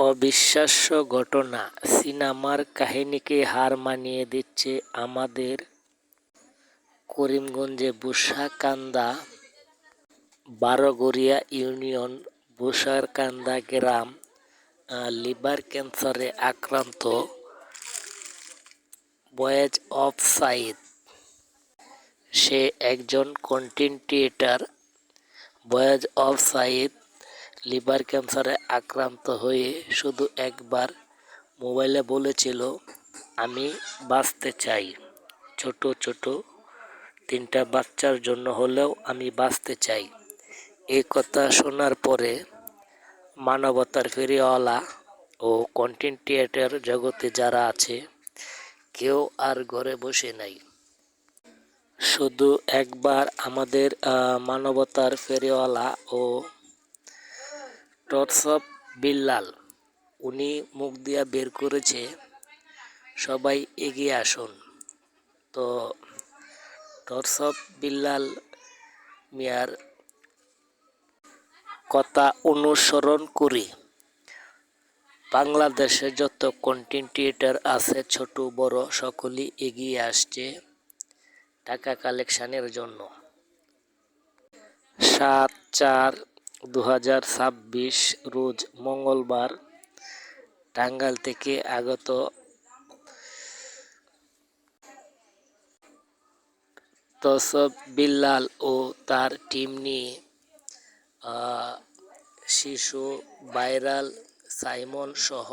অবিশ্বাস্য ঘটনা, সিনেমার কাহিনীকে হার মানিয়ে দিচ্ছে আমাদের করিমগঞ্জে বুসারকান্দা বারোঘরিয়া ইউনিয়ন বুসারকান্দা গ্রাম। লিভার ক্যান্সারে আক্রান্ত বয়েজ অফ সাইদ। সে একজন content creator. Boys of Saeed liver ক্যান্সারে আক্রান্ত হয়ে শুধু একবার মোবাইলে বলেছিল, আমি বাঁচতে চাই, ছোট ছোট 3টা বাচ্চার জন্য হলেও আমি বাঁচতে চাই। এই কথা শোনার পরে মানবতার ফেরিওয়ালা ও কন্টেন্ট ক্রিয়েটর জগতে যারা আছে কেউ আর ঘরে বসে নাই। শুধু একবার আমাদের মানবতার ফেরিওয়ালা ও টর্চঅফ বিল্লাল উনি মুখ দিয়া বের করেছে, সবাই এগিয়ে আসুন। তো টর্চঅফ বিল্লাল মিয়ার কথা অনুসরণ করি বাংলাদেশে যত কন্টেন্ট ক্রিয়েটর আছে ছোট বড় সকলেই এগিয়ে আসছে টাকা কালেকশনের জন্য। 7/4/2026 রোজ মঙ্গলবার টাঙ্গাইল থেকে আগত টর্চঅফ বিল্লাল ও তার টিম নিয়ে শিশু ভাইরাল সাইমন সহ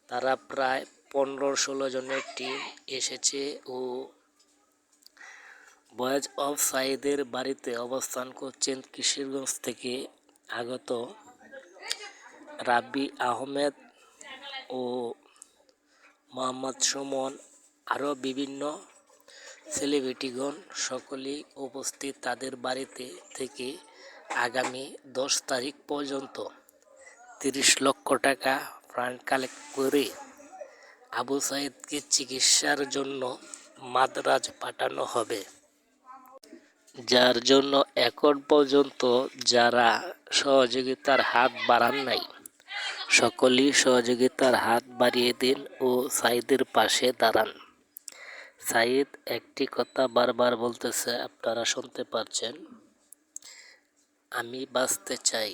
তারা প্রায় 15-16 জনের টিম এসেছে ও বয়েজ অফ সাইদের বাড়িতে অবস্থান করছেন কিশোরগঞ্জ থেকে আগত রাব্বি আহমেদ ও মোহাম্মদ সুমন, আরও বিভিন্ন সেলিব্রিটিগণ সকলেই উপস্থিত তাদের বাড়িতে থেকে আগামী 10 তারিখ পর্যন্ত 30 লক্ষ টাকা ফান্ড কালেক্ট করে আবু সাইদকে চিকিৎসার জন্য মাদ্রাজ পাঠানো হবে। যার জন্য এখন পর্যন্ত যারা সহযোগিতার হাত বাড়ান নাই সকলেই সহযোগিতার হাত বাড়িয়ে দিন ও সাইদের পাশে দাঁড়ান। সাইদ একটি কথা বারবার বলতেছে, আপনারা শুনতে পাচ্ছেন, আমি বাঁচতে চাই,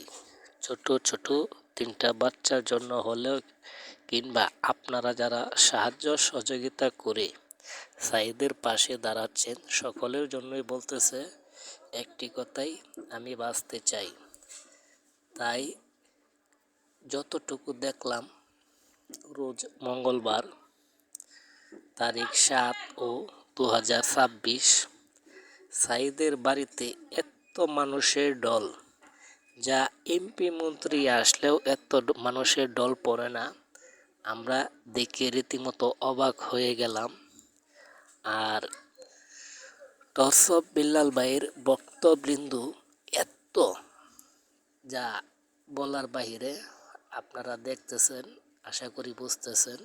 ছোট ছোট 3টা বাচ্চার জন্য হলেও, কিংবা আপনারা যারা সাহায্য সহযোগিতা করে সাইদের পাশে দাঁড়াচ্ছেন সকলের জন্যই বলতেছে একটি কথাই, আমি বাঁচতে চাই। তাই যতটুকু দেখলাম রোজ মঙ্গলবার তারিখ 7/2026 সাইদের বাড়িতে এত মানুষের ঢল, যা এমপি মন্ত্রী আসলেও এত মানুষের ঢল পড়ে না। আমরা দেখে রীতিমতো অবাক হয়ে গেলাম। আর টর্চঅফ বিল্লাল ভাইয়ের বক্তবৃন্দ এত, যা বলার বাহিরে। আপনারা দেখতেছেন, আশা করি বুঝতেছেন।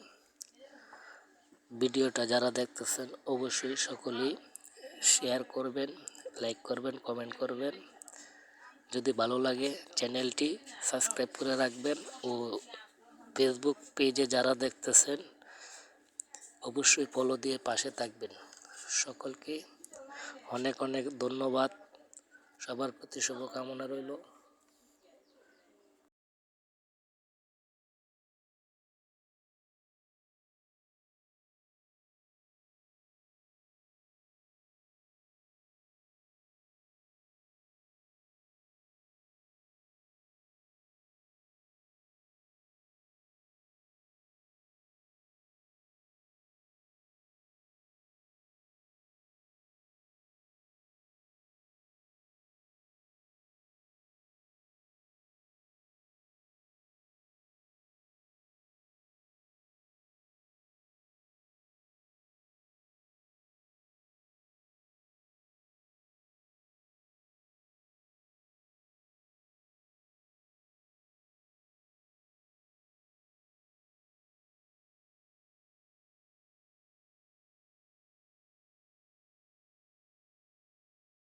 ভিডিওটা যারা দেখতেছেন অবশ্যই সকলেই শেয়ার করবেন, লাইক করবেন, কমেন্ট করবেন। যদি ভালো লাগে চ্যানেলটি সাবস্ক্রাইব করে রাখবেন ও ফেসবুক পেজে যারা দেখতেছেন অবশ্যই ফলো দিয়ে পাশে থাকবেন। সকলকে অনেক অনেক ধন্যবাদ। সবার প্রতি শুভকামনা রইল।